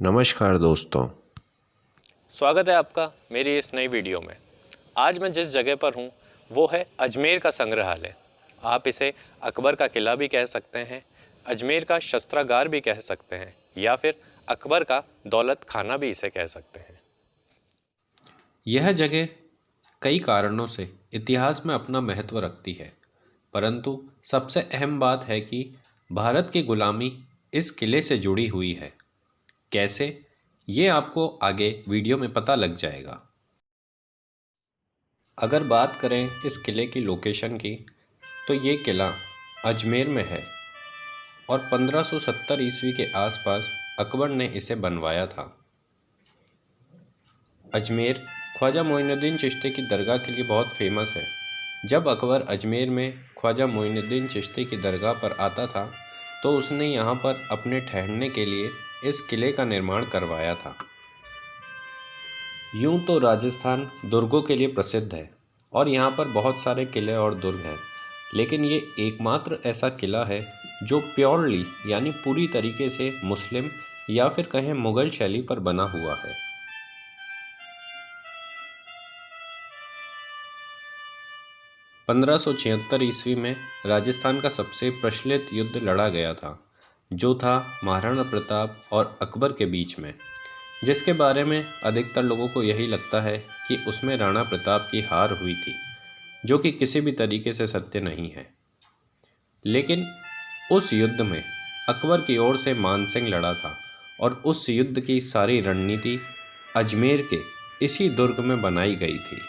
नमस्कार दोस्तों। स्वागत है आपका मेरी इस नई वीडियो में। आज मैं जिस जगह पर हूँ वो है अजमेर का संग्रहालय। आप इसे अकबर का किला भी कह सकते हैं, अजमेर का शस्त्रागार भी कह सकते हैं, या फिर अकबर का दौलत खाना भी इसे कह सकते हैं। यह जगह कई कारणों से इतिहास में अपना महत्व रखती है, परंतु सबसे अहम बात है कि भारत की गुलामी इस किले से जुड़ी हुई है। कैसे, ये आपको आगे वीडियो में पता लग जाएगा। अगर बात करें इस किले की लोकेशन की, तो ये किला अजमेर में है और 1570 ईस्वी के आसपास अकबर ने इसे बनवाया था। अजमेर ख्वाजा मोइनुद्दीन चिश्ती की दरगाह के लिए बहुत फेमस है। जब अकबर अजमेर में ख्वाजा मोइनुद्दीन चिश्ती की दरगाह पर आता था, तो उसने यहाँ पर अपने ठहरने के लिए इस किले का निर्माण करवाया था। यूं तो राजस्थान दुर्गों के लिए प्रसिद्ध है और यहाँ पर बहुत सारे किले और दुर्ग हैं, लेकिन ये एकमात्र ऐसा किला है जो प्योरली यानी पूरी तरीके से मुस्लिम या फिर कहें मुग़ल शैली पर बना हुआ है। 1576 ईस्वी में राजस्थान का सबसे प्रचलित युद्ध लड़ा गया था, जो था महाराणा प्रताप और अकबर के बीच में, जिसके बारे में अधिकतर लोगों को यही लगता है कि उसमें राणा प्रताप की हार हुई थी, जो कि किसी भी तरीके से सत्य नहीं है। लेकिन उस युद्ध में अकबर की ओर से मानसिंह लड़ा था और उस युद्ध की सारी रणनीति अजमेर के इसी दुर्ग में बनाई गई थी।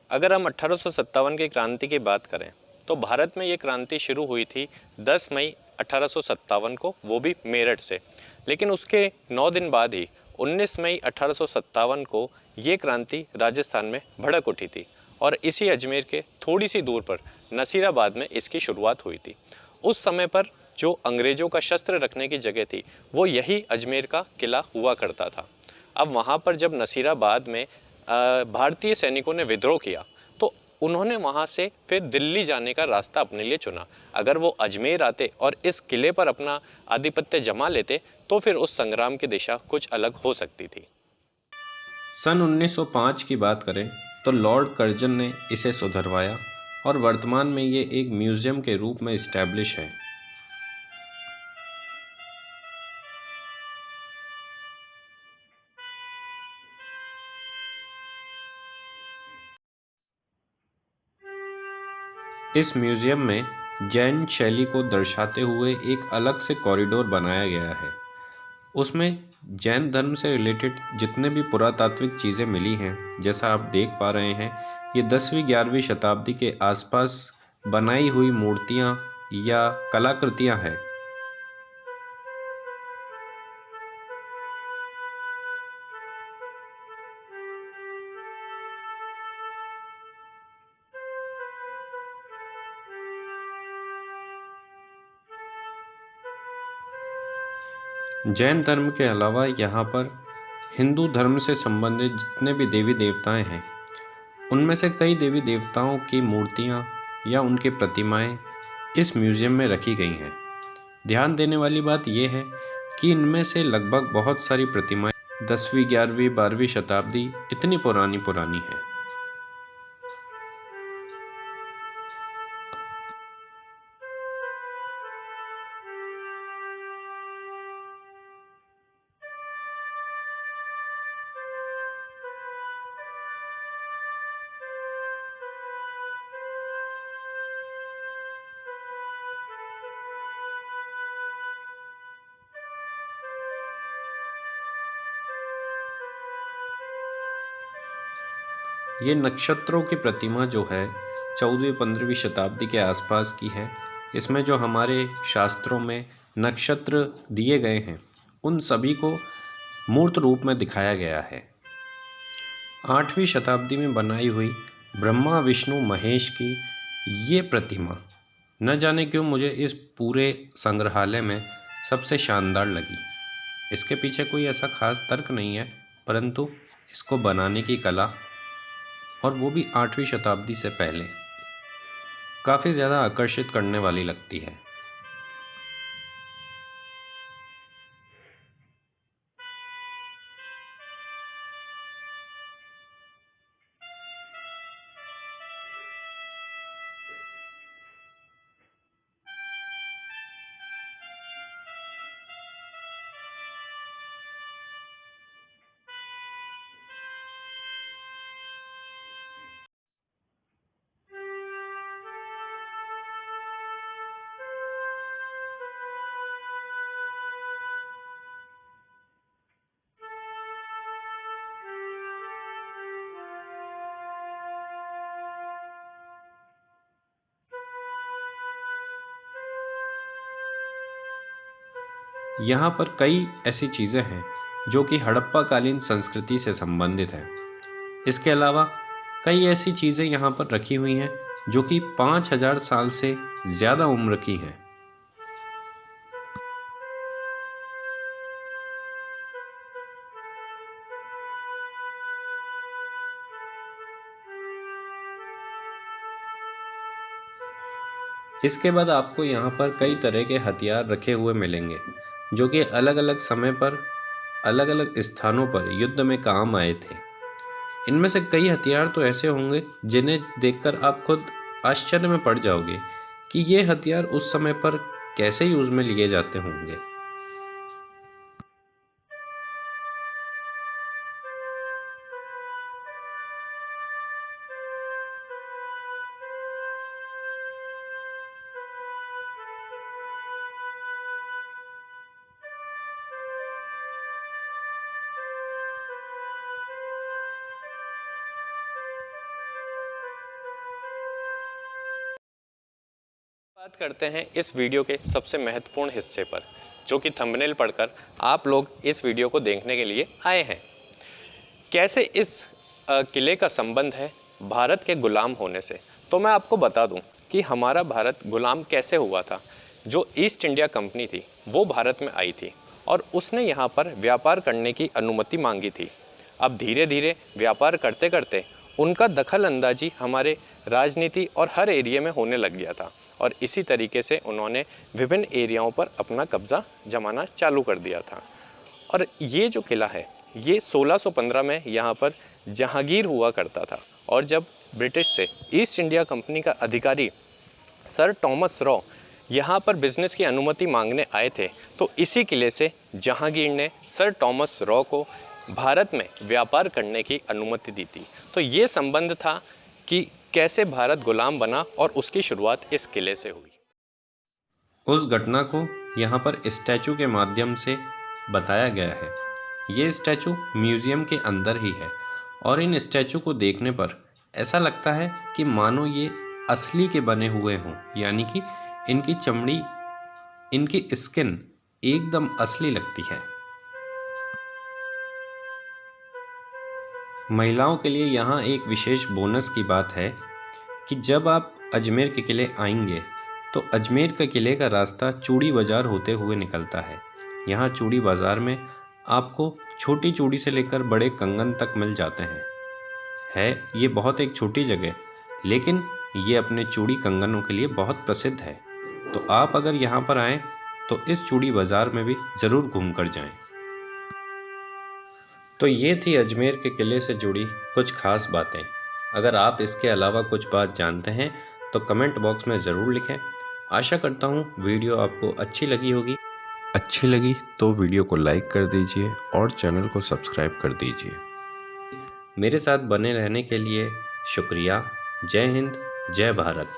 अगर हम 1857 की क्रांति की बात करें तो भारत में ये क्रांति शुरू हुई थी 10 मई 1857 को, वो भी मेरठ से। लेकिन उसके 9 दिन बाद ही 19 मई 1857 को ये क्रांति राजस्थान में भड़क उठी थी और इसी अजमेर के थोड़ी सी दूर पर नसीराबाद में इसकी शुरुआत हुई थी। उस समय पर जो अंग्रेज़ों का शस्त्र रखने की जगह थी वो यही अजमेर का किला हुआ करता था। अब वहाँ पर जब नसीराबाद में भारतीय सैनिकों ने विद्रोह किया तो उन्होंने वहाँ से फिर दिल्ली जाने का रास्ता अपने लिए चुना। अगर वो अजमेर आते और इस किले पर अपना आधिपत्य जमा लेते तो फिर उस संग्राम की दिशा कुछ अलग हो सकती थी। सन 1905 की बात करें तो लॉर्ड कर्जन ने इसे सुधरवाया और वर्तमान में ये एक म्यूज़ियम के रूप में इस्टेब्लिश है। इस म्यूज़ियम में जैन शैली को दर्शाते हुए एक अलग से कॉरिडोर बनाया गया है। उसमें जैन धर्म से रिलेटेड जितने भी पुरातात्विक चीज़ें मिली हैं, जैसा आप देख पा रहे हैं, ये 10वीं-11वीं शताब्दी के आसपास बनाई हुई मूर्तियाँ या कलाकृतियाँ हैं। जैन धर्म के अलावा यहाँ पर हिंदू धर्म से संबंधित जितने भी देवी देवताएं हैं, उनमें से कई देवी देवताओं की मूर्तियाँ या उनकी प्रतिमाएं इस म्यूज़ियम में रखी गई हैं। ध्यान देने वाली बात यह है कि इनमें से लगभग बहुत सारी प्रतिमाएं 10वीं, 11वीं, 12वीं शताब्दी इतनी पुरानी पुरानी हैं। ये नक्षत्रों की प्रतिमा जो है 14वीं-15वीं शताब्दी के आसपास की है। इसमें जो हमारे शास्त्रों में नक्षत्र दिए गए हैं, उन सभी को मूर्त रूप में दिखाया गया है। 8वीं शताब्दी में बनाई हुई ब्रह्मा विष्णु महेश की ये प्रतिमा न जाने क्यों मुझे इस पूरे संग्रहालय में सबसे शानदार लगी। इसके पीछे कोई ऐसा खास तर्क नहीं है, परंतु इसको बनाने की कला और वो भी 8वीं शताब्दी से पहले, काफ़ी ज़्यादा आकर्षित करने वाली लगती है। यहाँ पर कई ऐसी चीज़ें हैं जो कि हड़प्पा कालीन संस्कृति से संबंधित हैं। इसके अलावा कई ऐसी चीज़ें यहाँ पर रखी हुई हैं जो कि 5000 साल से ज़्यादा उम्र की हैं। इसके बाद आपको यहाँ पर कई तरह के हथियार रखे हुए मिलेंगे जो कि अलग अलग समय पर अलग अलग स्थानों पर युद्ध में काम आए थे। इनमें से कई हथियार तो ऐसे होंगे जिन्हें देखकर आप खुद आश्चर्य में पड़ जाओगे कि ये हथियार उस समय पर कैसे यूज़ में लिए जाते होंगे। बात करते हैं इस वीडियो के सबसे महत्वपूर्ण हिस्से पर, जो कि थंबनेल पढ़कर आप लोग इस वीडियो को देखने के लिए आए हैं। कैसे इस किले का संबंध है भारत के गुलाम होने से। तो मैं आपको बता दूं कि हमारा भारत गुलाम कैसे हुआ था। जो ईस्ट इंडिया कंपनी थी वो भारत में आई थी और उसने यहाँ पर व्यापार करने की अनुमति मांगी थी। अब धीरे धीरे व्यापार करते करते उनका दखल अंदाजी हमारे राजनीति और हर एरिया में होने लग गया था और इसी तरीके से उन्होंने विभिन्न एरियाओं पर अपना कब्ज़ा जमाना चालू कर दिया था। और ये जो किला है ये 1615 में यहाँ पर जहांगीर हुआ करता था और जब ब्रिटिश से ईस्ट इंडिया कंपनी का अधिकारी सर टॉमस रॉ यहाँ पर बिज़नेस की अनुमति मांगने आए थे तो इसी किले से जहांगीर ने सर टॉमस रॉ को भारत में व्यापार करने की अनुमति दी थी। तो ये संबंध था कि कैसे भारत गुलाम बना और उसकी शुरुआत इस किले से हुई। उस घटना को यहाँ पर स्टैचू के माध्यम से बताया गया है। ये स्टैचू म्यूज़ियम के अंदर ही है और इन स्टैचू को देखने पर ऐसा लगता है कि मानो ये असली के बने हुए हों, यानी कि इनकी चमड़ी, इनकी स्किन एकदम असली लगती है। महिलाओं के लिए यहाँ एक विशेष बोनस की बात है कि जब आप अजमेर के किले आएंगे तो अजमेर के किले का रास्ता चूड़ी बाज़ार होते हुए निकलता है। यहाँ चूड़ी बाज़ार में आपको छोटी चूड़ी से लेकर बड़े कंगन तक मिल जाते हैं। ये बहुत एक छोटी जगह, लेकिन ये अपने चूड़ी कंगनों के लिए बहुत प्रसिद्ध है। तो आप अगर यहाँ पर आएँ तो इस चूड़ी बाज़ार में भी ज़रूर घूम कर जाएँ। तो ये थी अजमेर के किले से जुड़ी कुछ खास बातें। अगर आप इसके अलावा कुछ बात जानते हैं तो कमेंट बॉक्स में ज़रूर लिखें। आशा करता हूँ वीडियो आपको अच्छी लगी होगी। अच्छी लगी तो वीडियो को लाइक कर दीजिए और चैनल को सब्सक्राइब कर दीजिए। मेरे साथ बने रहने के लिए शुक्रिया। जय हिंद, जय भारत।